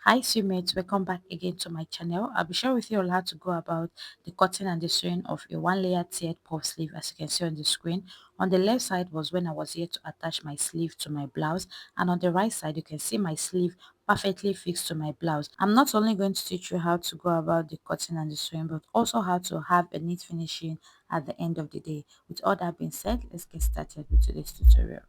Hi mates, welcome back again to my channel. I'll be sharing with you all how to go about the cutting and the sewing of a one layer tiered puff sleeve, as you can see on the screen. On the left side was when I was here to attach my sleeve to my blouse, and on the right side you can see my sleeve perfectly fixed to my blouse. I'm not only going to teach you how to go about the cutting and the sewing, but also how to have a neat finishing at the end of the day. With all that being said, let's get started with today's tutorial.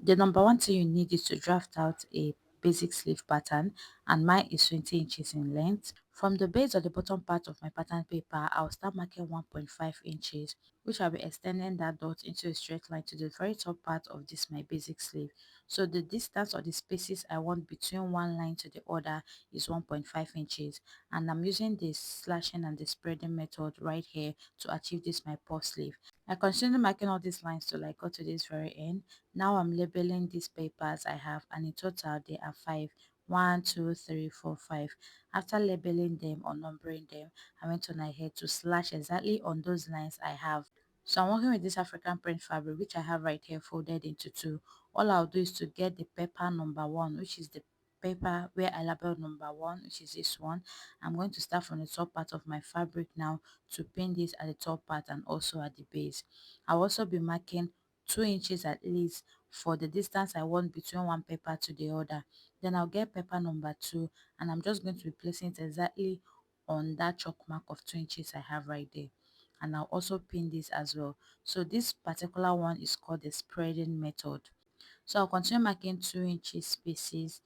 The number one thing you need is to draft out a basic sleeve pattern, and mine is 20 inches in length. From the base or the bottom part of my pattern paper, I'll start marking 1.5 inches, which I'll be extending that dot into a straight line to the very top part of this my basic sleeve. So the distance or the spaces I want between one line to the other is 1.5 inches, and I'm using the slashing and the spreading method right here to achieve this my puff sleeve. I continue marking all these lines till I got to this very end. Now I'm labeling these papers I have, and in total they are five. 1, 2, 3, 4, 5. After labeling them or numbering them, I went on ahead to slash exactly on those lines I have. So I'm working with this African print fabric, which I have right here folded into two. All I'll do is to get the paper number one, which is the paper where I labeled number one, which is this one. I'm going to start from the top part of my fabric now to pin this at the top part and also at the base. I'll also be marking 2 inches at least for the distance I want between one paper to the other. Then I'll get paper number two, and I'm just going to be placing it exactly on that chalk mark of 2 inches I have right there. And I'll also pin this as well. So this particular one is called the spreading method. So I'll continue marking 2 inches spaces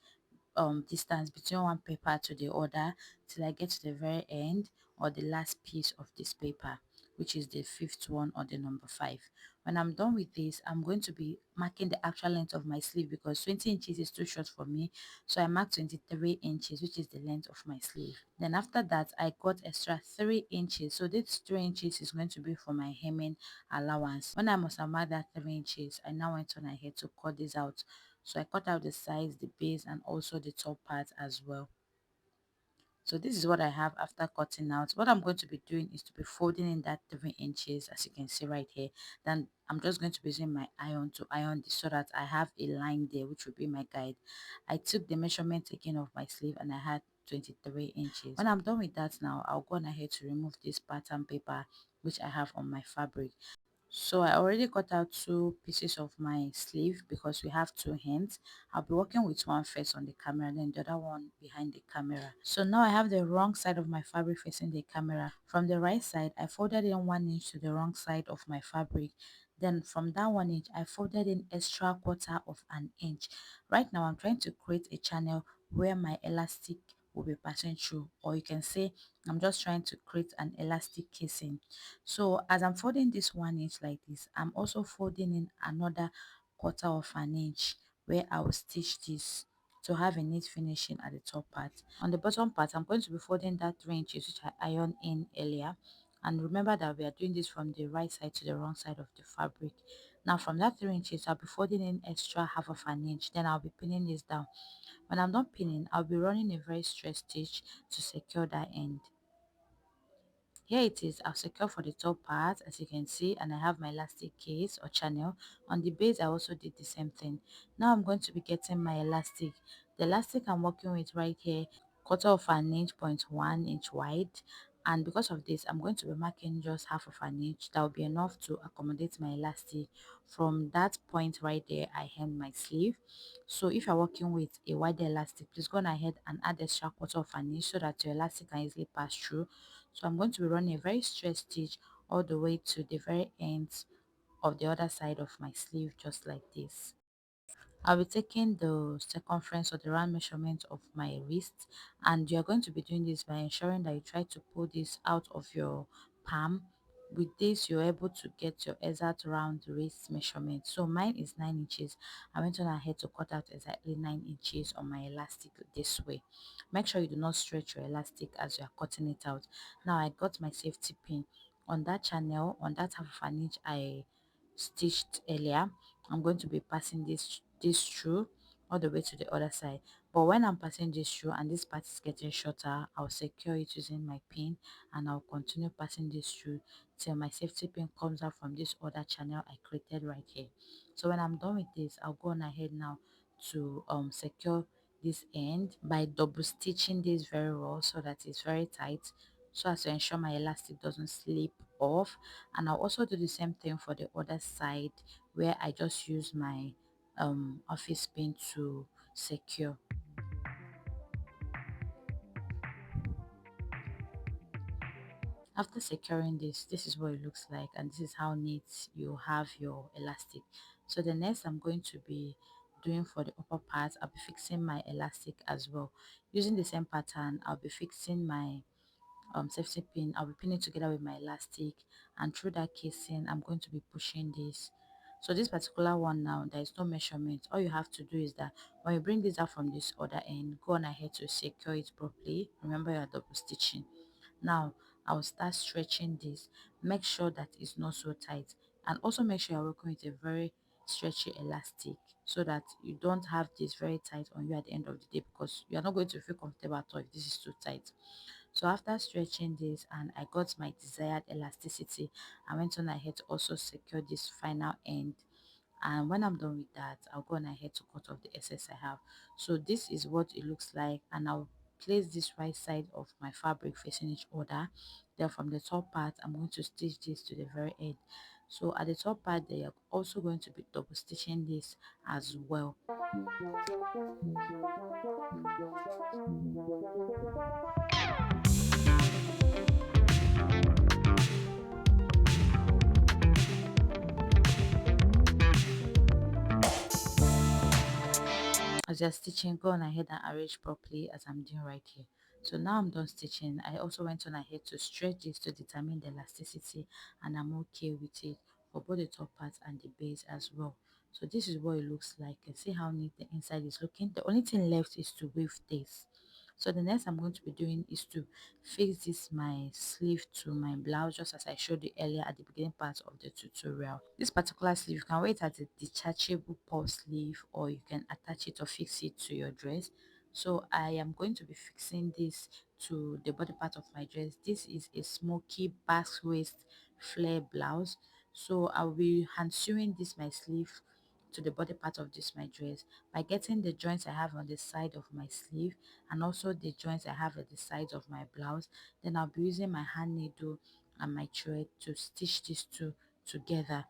distance between one paper to the other till I get to the very end or the last piece of this paper, which is the fifth one or the number 5. When I'm done with this, I'm going to be marking the actual length of my sleeve because 20 inches is too short for me, so I marked 23 inches, which is the length of my sleeve. Then after that, I got extra 3 inches, so this 3 inches is going to be for my hemming allowance. When I must have marked that 3 inches, I now went on ahead to cut this out. So I cut out the sides, the base, and also the top part as well. So this is what I have after cutting out. What I'm going to be doing is to be folding in that 3 inches, as you can see right here. Then I'm just going to be using my iron to iron this so that I have a line there, which will be my guide. I took the measurement again of my sleeve, and I had 23 inches. When I'm done with that now, I'll go on ahead to remove this pattern paper which I have on my fabric. So I already cut out two pieces of my sleeve because we have two hands. I'll be working with one first on the camera, then the other one behind the camera. So now I have the wrong side of my fabric facing the camera. From the right side, I folded in 1 inch to the wrong side of my fabric. Then from that 1 inch, I folded in extra quarter of an inch. Right now, I'm trying to create a channel where my elastic will be passing through, or you can say I'm just trying to create an elastic casing. So as I'm folding this 1 inch like this, I'm also folding in another quarter of an inch where I will stitch this to have a neat finishing at the top part. On the bottom part, I'm going to be folding that 3 inches which I ironed in earlier. And remember that we are doing this from the right side to the wrong side of the fabric. Now from that 3 inches, I'll be folding in extra half of an inch. Then I'll be pinning this down. When I'm done pinning, I'll be running a very straight stitch to secure that end. Here it is, I've secured for the top part, as you can see, and I have my elastic case or channel. On the base, I also did the same thing. Now I'm going to be getting my elastic. The elastic I'm working with right here, quarter of an inch, 0.1 inch wide. And because of this, I'm going to be marking just half of an inch. That will be enough to accommodate my elastic. From that point right there, I hem my sleeve. So if you're working with a wider elastic, please go on ahead and add extra quarter of an inch so that your elastic can easily pass through. So I'm going to be running a very straight stitch all the way to the very ends of the other side of my sleeve, just like this. I'll be taking the circumference or the round measurement of my wrist, and you're going to be doing this by ensuring that you try to pull this out of your palm. With this, you're able to get your exact round wrist measurement. So mine is 9 inches. I went on ahead to cut out exactly 9 inches on my elastic this way. Make sure you do not stretch your elastic as you are cutting it out. Now I got my safety pin on that channel, on that half of an inch I stitched earlier. I'm going to be passing this through all the way to the other side. But when I'm passing this through and this part is getting shorter, I'll secure it using my pin, and I'll continue passing this through till my safety pin comes out from this other channel I created right here. So when I'm done with this, I'll go on ahead now to secure this end by double stitching this very well so that it's very tight, so as to ensure my elastic doesn't slip off. And I'll also do the same thing for the other side, where I just use my office pin to secure. After securing this, this is what it looks like, and this is how neat you have your elastic. So the next I'm going to be doing for the upper part, I'll be fixing my elastic as well. Using the same pattern, I'll be fixing my safety pin. I'll be pinning together with my elastic, and through that casing I'm going to be pushing this. So this particular one now, there is no measurement. All you have to do is that when you bring this out from this other end, go on ahead to secure it properly. Remember, you're double stitching. Now I will start stretching this. Make sure that it's not so tight, and also make sure you're working with a very stretchy elastic, so that you don't have this very tight on you at the end of the day, because you're not going to feel comfortable at all if this is too tight. So after stretching this and I got my desired elasticity, I went on ahead to also secure this final end. And when I'm done with that, I'll go on ahead to cut off the excess I have. So this is what it looks like, and I'll place this right side of my fabric facing each other. Then from the top part, I'm going to stitch this to the very end. So at the top part, they are also going to be double stitching this as well. As you're stitching, go on ahead and arrange properly as I'm doing right here. So now I'm done stitching. I also went on ahead to stretch this to determine the elasticity, and I'm okay with it for both the top part and the base as well. So this is what it looks like. You can see how neat the inside is looking. The only thing left is to weave this. So the next I'm going to be doing is to fix this my sleeve to my blouse, just as I showed you earlier at the beginning part of the tutorial. This particular sleeve, you can wear it as a detachable puff sleeve, or you can attach it or fix it to your dress. So I am going to be fixing this to the body part of my dress. This is a smoky back waist flare blouse. So I'll be hand sewing this my sleeve to the body part of this my dress by getting the joints I have on the side of my sleeve, and also the joints I have at the sides of my blouse. Then I'll be using my hand needle and my thread to stitch these two together.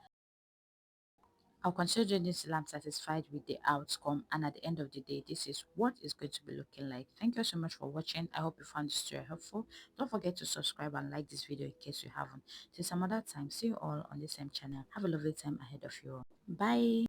I'll consider doing this till I'm satisfied with the outcome, and at the end of the day, this is what it's going to be looking like. Thank you so much for watching. I hope you found this tutorial helpful. Don't forget to subscribe and like this video in case you haven't. Till some other time, see you all on the same channel. Have a lovely time ahead of you all. Bye.